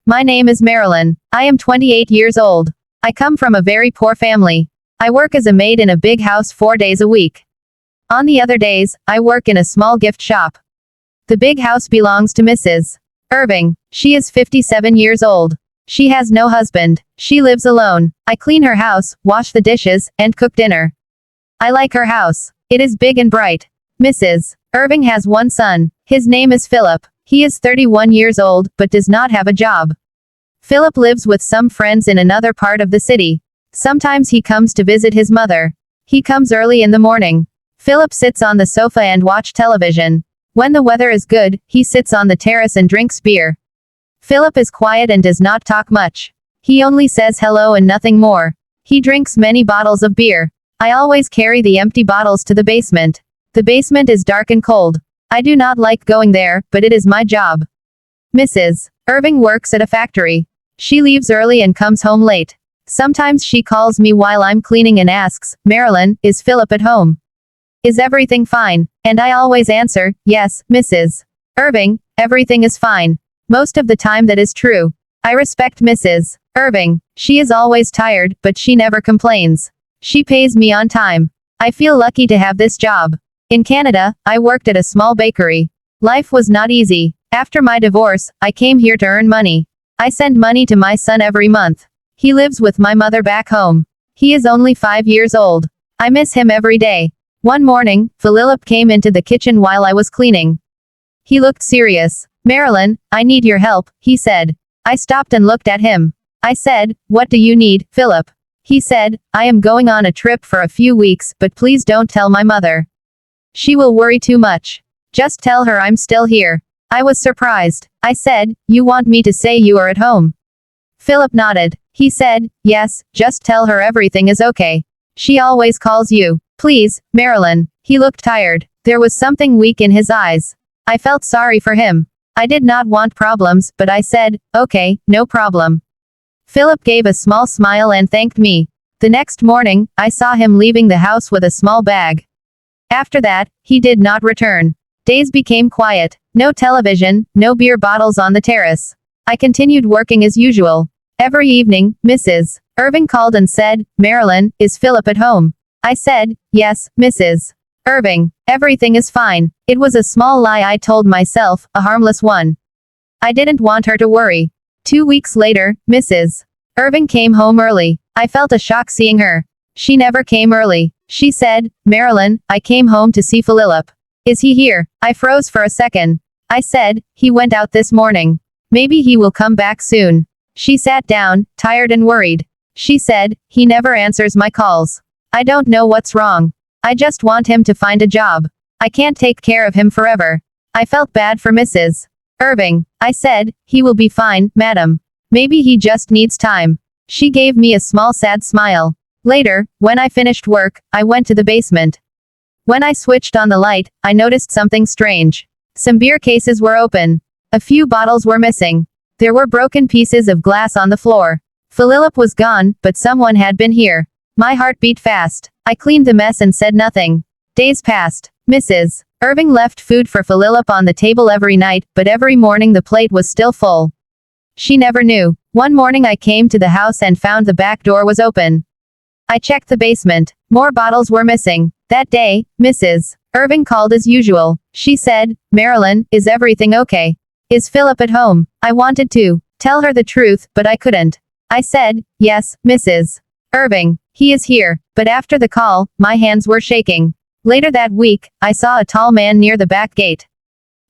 My name is Marilyn. I am 28 years old. I come from a very poor family. I work as a maid in a big house 4 days a week. On the other days, I work in a small gift shop. The big house belongs to Mrs. Irving. She is 57 years old. She has no husband. She lives alone. I clean her house, wash the dishes, and cook dinner. I like her house. It is big and bright. Mrs. Irving has one son. His name is Philip. He is 31 years old, but does not have a job. Philip lives with some friends in another part of the city. Sometimes he comes to visit his mother. He comes early in the morning. Philip sits on the sofa and watch television. When the weather is good, he sits on the terrace and drinks beer. Philip is quiet and does not talk much. He only says hello and nothing more. He drinks many bottles of beer. I always carry the empty bottles to the basement. The basement is dark and cold. I do not like going there, but it is my job. Mrs. Irving works at a factory. She leaves early and comes home late. Sometimes she calls me while I'm cleaning and asks, Marilyn, is Philip at home? Is everything fine? And I always answer, yes, Mrs. Irving, everything is fine. Most of the time that is true. I respect Mrs. Irving. She is always tired, but she never complains. She pays me on time. I feel lucky to have this job. In Canada, I worked at a small bakery. Life was not easy. After my divorce, I came here to earn money. I send money to my son every month. He lives with my mother back home. He is only 5 years old. I miss him every day. One morning, Philip came into the kitchen while I was cleaning. He looked serious. Marilyn, I need your help, he said. I stopped and looked at him. I said, what do you need, Philip? He said, I am going on a trip for a few weeks, but please don't tell my mother. She will worry too much. Just tell her I'm still here. I was surprised. I said, you want me to say you are at home? Philip nodded. He said, yes, just tell her everything is okay. She always calls you. Please, Marilyn. He looked tired. There was something weak in his eyes. I felt sorry for him. I did not want problems, but I said, okay, no problem. Philip gave a small smile and thanked me. The next morning, I saw him leaving the house with a small bag. After that, he did not return. Days became quiet. No television, no beer bottles on the terrace. I continued working as usual. Every evening, Mrs. Irving called and said, Marilyn, is Philip at home? I said, yes, Mrs. Irving. Everything is fine. It was a small lie I told myself, a harmless one. I didn't want her to worry. 2 weeks later, Mrs. Irving came home early. I felt a shock seeing her. She never came early. She said, Marilyn, I came home to see Philip. Is he here? I froze for a second. I said, he went out this morning. Maybe he will come back soon. She sat down, tired and worried. She said, he never answers my calls. I don't know what's wrong. I just want him to find a job. I can't take care of him forever. I felt bad for Mrs. Irving. I said, he will be fine, madam. Maybe he just needs time. She gave me a small sad smile. Later, when I finished work, I went to the basement. When I switched on the light, I noticed something strange. Some beer cases were open. A few bottles were missing. There were broken pieces of glass on the floor. Philip was gone, but someone had been here. My heart beat fast. I cleaned the mess and said nothing. Days passed. Mrs. Irving left food for Philip on the table every night, but every morning the plate was still full. She never knew. One morning I came to the house and found the back door was open. I checked the basement. More bottles were missing. That day, Mrs. Irving called as usual. She said, Marilyn, is everything okay? Is Philip at home? I wanted to tell her the truth, but I couldn't. I said, yes, Mrs. Irving. He is here. But after the call, my hands were shaking. Later that week, I saw a tall man near the back gate.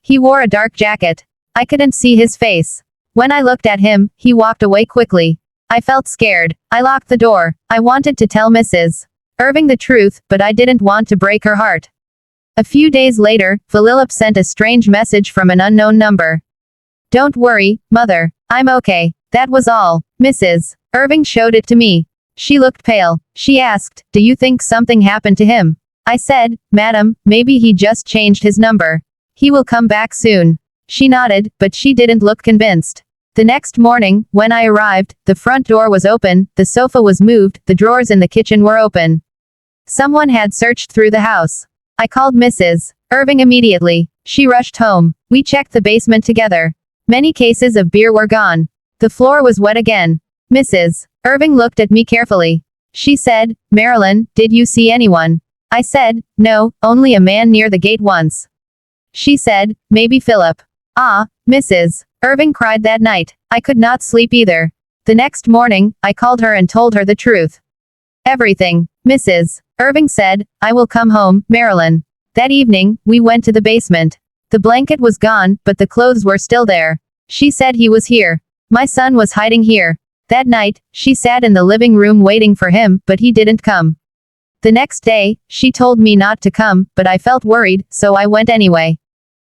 He wore a dark jacket. I couldn't see his face. When I looked at him, he walked away quickly. I felt scared. I locked the door. I wanted to tell Mrs. Irving the truth, but I didn't want to break her heart. A few days later, Philip sent a strange message from an unknown number. Don't worry, mother. I'm okay. That was all. Mrs. Irving showed it to me. She looked pale. She asked, do you think something happened to him? I said, madam, maybe he just changed his number. He will come back soon. She nodded, but she didn't look convinced. The next morning, when I arrived, the front door was open, the sofa was moved, the drawers in the kitchen were open. Someone had searched through the house. I called Mrs. Irving immediately. She rushed home. We checked the basement together. Many cases of beer were gone. The floor was wet again. Mrs. Irving looked at me carefully. She said, Marilyn, did you see anyone? I said, no, only a man near the gate once. She said, maybe Philip. Ah, Mrs. Irving cried that night. I could not sleep either. The next morning, I called her and told her the truth. Everything. Mrs. Irving said, I will come home, Marilyn. That evening, we went to the basement. The blanket was gone, but the clothes were still there. She said he was here. My son was hiding here. That night, she sat in the living room waiting for him, but he didn't come. The next day, she told me not to come, but I felt worried, so I went anyway.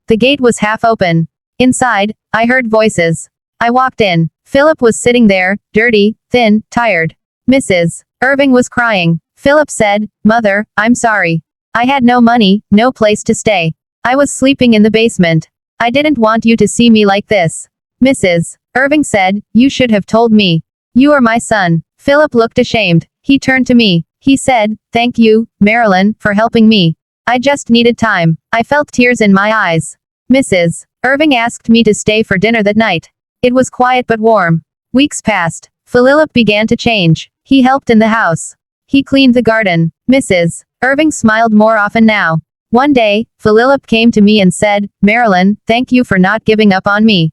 The gate was half open. Inside, I heard voices. I walked in. Philip was sitting there, dirty, thin, tired. Mrs. Irving was crying. Philip said, Mother, I'm sorry. I had no money, no place to stay. I was sleeping in the basement. I didn't want you to see me like this. Mrs. Irving said, you should have told me. You are my son. Philip looked ashamed. He turned to me. He said, thank you, Marilyn, for helping me. I just needed time. I felt tears in my eyes. Mrs. Irving asked me to stay for dinner that night. It was quiet but warm. Weeks passed. Philip began to change. He helped in the house. He cleaned the garden. Mrs. Irving smiled more often now. One day, Philip came to me and said, Marilyn, thank you for not giving up on me.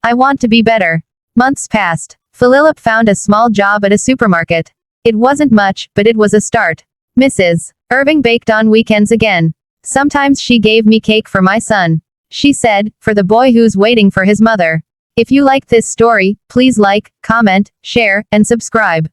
I want to be better. Months passed. Philip found a small job at a supermarket. It wasn't much, but it was a start. Mrs. Irving baked on weekends again. Sometimes she gave me cake for my son. She said, for the boy who's waiting for his mother. If you liked this story, please like, comment, share, and subscribe.